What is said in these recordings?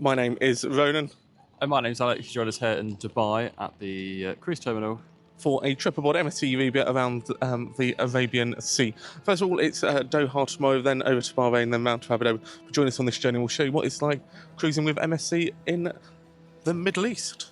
My name is Ronan. And my name's Alex. You join us here in Dubai at the cruise terminal For a trip aboard MSC Euribia around the Arabian Sea. First of all, it's Doha tomorrow, then over to Bahrain, then Mount Abu Dhabi. Join us on this journey. We'll show you what it's like cruising with MSC in the Middle East.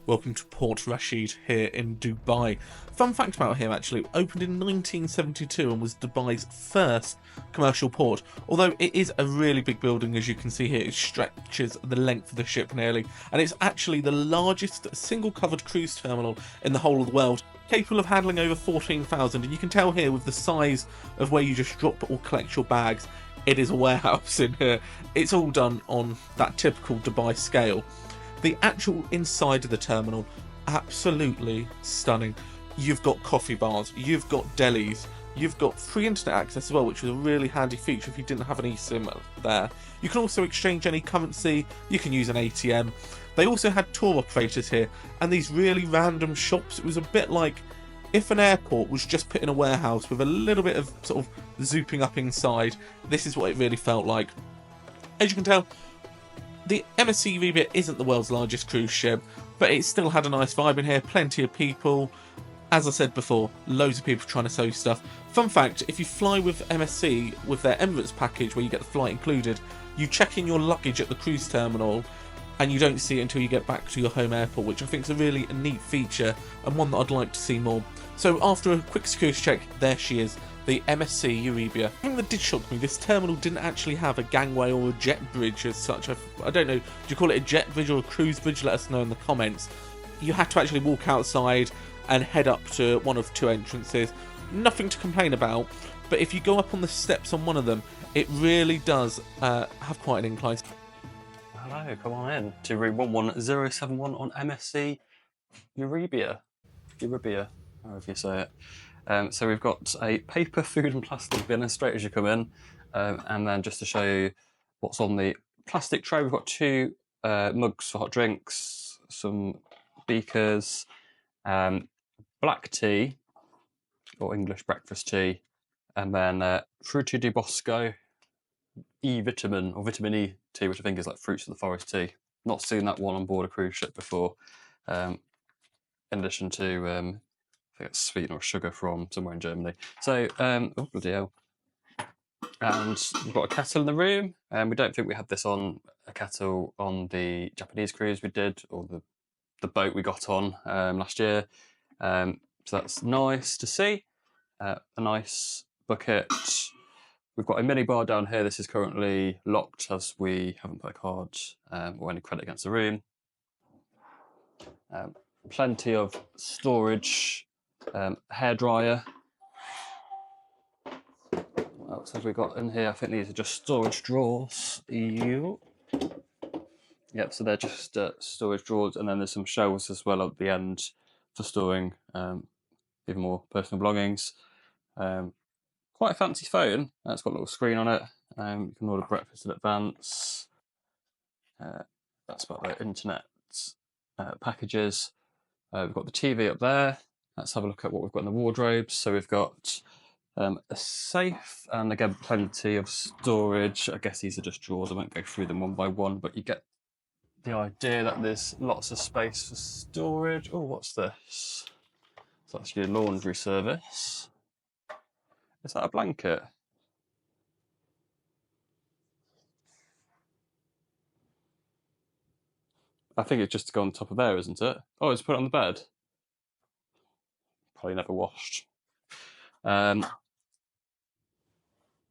Welcome to Port Rashid here in Dubai. Fun fact about here actually, it opened in 1972 and was Dubai's first commercial port. Although it is a really big building, as you can see here, it stretches the length of the ship nearly, and it's actually the largest single covered cruise terminal in the whole of the world, capable of handling over 14,000, and you can tell here with the size of where you just drop or collect your bags, it is a warehouse in here. It's all done on that typical Dubai scale. The actual inside of the terminal, absolutely stunning. You've got coffee bars, you've got delis, you've got free internet access as well, which was a really handy feature if you didn't have an eSIM there. You can also exchange any currency, you can use an ATM. They also had tour operators here, and these really random shops. It was a bit like if an airport was just put in a warehouse with a little bit of sort of zooping up inside. This is what it really felt like. As you can tell, the MSC Euribia isn't the world's largest cruise ship, but it still had a nice vibe in here, plenty of people. As I said before, loads of people trying to sell you stuff. Fun fact, if you fly with MSC with their Emirates package where you get the flight included, you check in your luggage at the cruise terminal and you don't see it until you get back to your home airport, which I think is a really neat feature and one that I'd like to see more. So after a quick security check, there she is, the MSC Euribia. The thing that did shock me, this terminal didn't actually have a gangway or a jet bridge as such. I don't know, do you call it a jet bridge or a cruise bridge? Let us know in the comments. You had to actually walk outside and head up to one of two entrances. Nothing to complain about, but if you go up on the steps on one of them, it really does have quite an incline. Hello, come on in to room 11071 on MSC Euribia, however you say it. So we've got a paper, food and plastic bin as straight as you come in, and then just to show you what's on the plastic tray, we've got two mugs for hot drinks, some beakers, black tea or English breakfast tea, and then Frutti di Bosco E-vitamin or vitamin E tea, which I think is like fruits of the forest tea. Not seen that one on board a cruise ship before. In addition to, I think it's sweetener or sugar from somewhere in Germany. So, oh bloody hell. And we've got a kettle in the room, and we don't think we had this on a kettle on the Japanese cruise we did, or the boat we got on last year. So that's nice to see. A nice bucket. We've got a mini bar down here. This is currently locked as we haven't put a card or any credit against the room. Plenty of storage, hairdryer. What else have we got in here? I think these are just storage drawers. Yep, so they're just storage drawers, and then there's some shelves as well at the end for storing even more personal belongings. Quite a fancy phone. It's got a little screen on it. You can order breakfast in advance. That's about the internet packages. We've got the TV up there. Let's have a look at what we've got in the wardrobes. So we've got a safe, and again, plenty of storage. I guess these are just drawers. I won't go through them one by one, but you get the idea that there's lots of space for storage. Oh, what's this? It's actually a laundry service. Is that a blanket? I think it's just to go on top of there, isn't it? Oh, it's put it on the bed. Probably never washed. There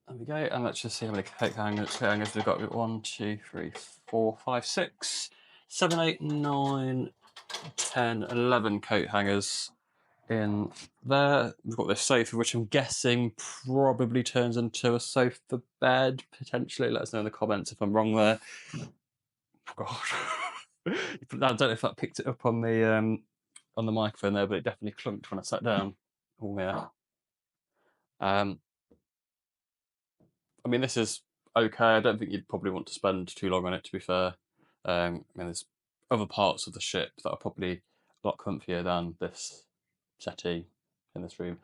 we go, and let's just see how many coat hangers we've got. 1, 2, 3, 4, 5, 6, 7, 8, 9, 10, 11 coat hangers in there. We've got this sofa, which I'm guessing probably turns into a sofa bed, potentially. Let us know in the comments if I'm wrong there. God. I don't know if that picked it up on the microphone there, but it definitely clunked when I sat down. Oh yeah. I mean, this is okay. I don't think you'd probably want to spend too long on it, to be fair. I mean, there's other parts of the ship that are probably a lot comfier than this settee in this room.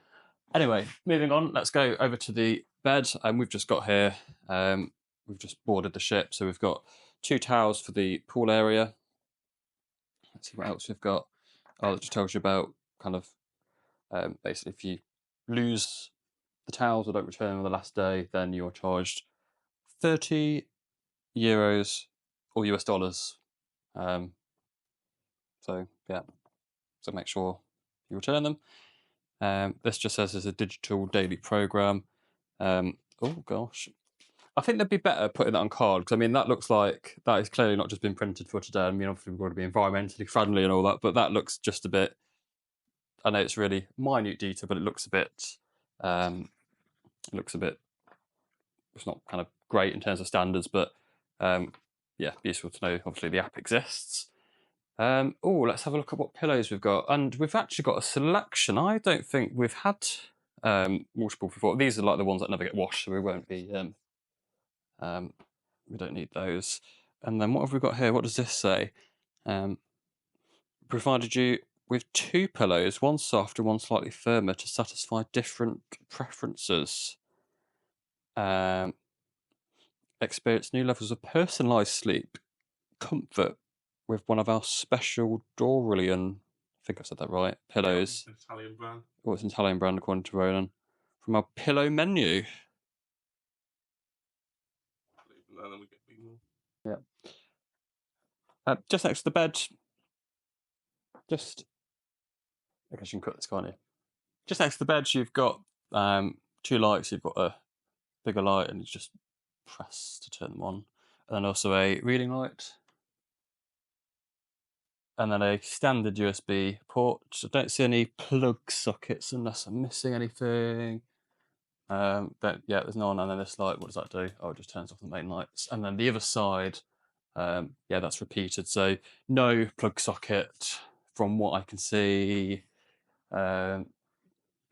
Anyway, moving on, let's go over to the bed. We've just got here, we've just boarded the ship, so we've got 2 towels for the pool area. Let's see what else we've got. Oh, it just tells you about kind of basically if you lose the towels or don't return them on the last day, then you're charged €30 or US dollars. So yeah, so make sure you return them. This just says it's a digital daily program. Oh gosh, I think they'd be better putting that on card, because I mean that looks like that is clearly not just been printed for today. I mean obviously we've got to be environmentally friendly and all that, but that looks just a bit. I know it's really minute detail, but it looks a bit. It's not kind of great in terms of standards, but yeah, useful to know. Obviously the app exists. Oh, let's have a look at what pillows we've got, and we've actually got a selection. I don't think we've had washable before. These are like the ones that never get washed, so we won't be. We don't need those. And then what have we got here? What does this say? Provided you with 2 pillows, one soft and one slightly firmer, to satisfy different preferences. Experience new levels of personalised sleep comfort with one of our special Dorian, I think I said that right, pillows. Yeah, Italian brand. Oh, it's an Italian brand according to Ronan. From our pillow menu. Yeah. Just next to the bed. I guess you can cut this, can't you? Just next to the bed, you've got 2 lights. You've got a bigger light, and you just press to turn them on. And then also a reading light. And then a standard USB port. I don't see any plug sockets unless I'm missing anything. Yeah, there's none. And then this light, what does that do? Oh, it just turns off the main lights. And then the other side, yeah, that's repeated. So no plug socket from what I can see. I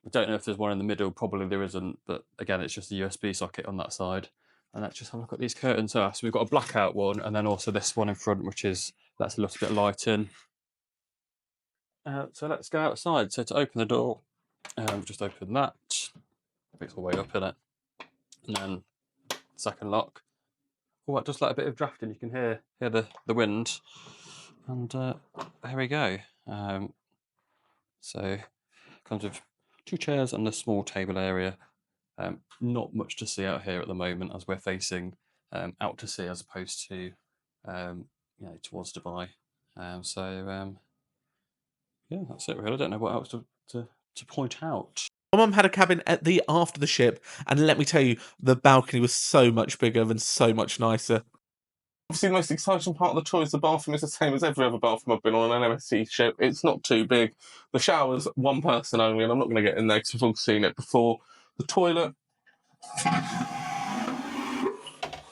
don't know if there's one in the middle. Probably there isn't. But again, it's just a USB socket on that side. And let's just have a look at these curtains. So we've got a blackout one, and then also this one in front, which is that's a little bit of light in. So let's go outside. So to open the door, just open that. It's all the way up in it, and then second lock. Oh, it does like a bit of drafting. You can hear the wind, and there we go. So comes with 2 chairs and a small table area. Not much to see out here at the moment, as we're facing out to sea as opposed to towards Dubai. Yeah, that's it really. I don't know what else to point out. My mum had a cabin at the after the ship, and let me tell you, the balcony was so much bigger and so much nicer. Obviously, the most exciting part of the tour is the bathroom is the same as every other bathroom I've been on an MSC ship. It's not too big. The shower's 1 person only, and I'm not going to get in there because we've all seen it before. The toilet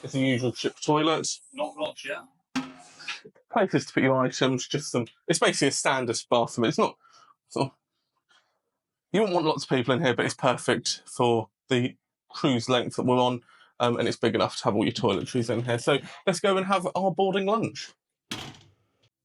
is the usual ship toilet. Not much, yeah. Places to put your items, just some. It's basically a standard bathroom. It's not. You wouldn't want lots of people in here, but it's perfect for the cruise length that we're on, and it's big enough to have all your toiletries in here. So let's go and have our boarding lunch.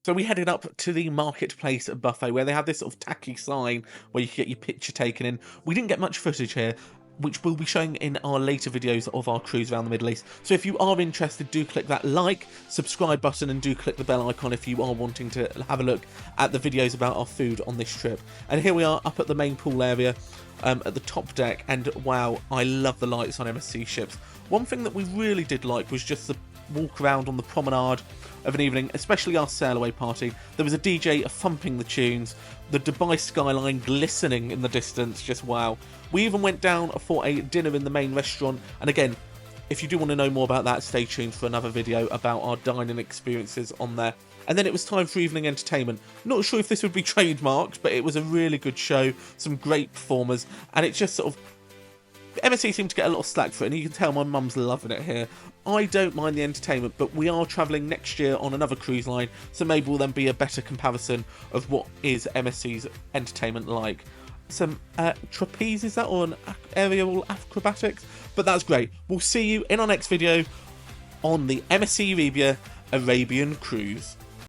So we headed up to the marketplace buffet, where they have this sort of tacky sign where you can get your picture taken in. We didn't get much footage here, which we'll be showing in our later videos of our cruise around the Middle East. So if you are interested, do click that like, subscribe button, and do click the bell icon if you are wanting to have a look at the videos about our food on this trip. And here we are up at the main pool area, at the top deck, and wow, I love the lights on MSC ships. One thing that we really did like was just the walk around on the promenade of an evening, especially our sail away party. There was a DJ thumping the tunes, the Dubai skyline glistening in the distance, just wow. We even went down for a dinner in the main restaurant, and again, if you do want to know more about that, stay tuned for another video about our dining experiences on there. And then it was time for evening entertainment. Not sure if this would be trademarked, but it was a really good show, some great performers, and it's just sort of MSC seemed to get a lot of slack for it, and you can tell my mum's loving it here. I don't mind the entertainment, but we are travelling next year on another cruise line, so maybe will then be a better comparison of what is MSC's entertainment like. Some trapeze, is that, or an aerial acrobatics? But that's great. We'll see you in our next video on the MSC Euribia Arabian cruise.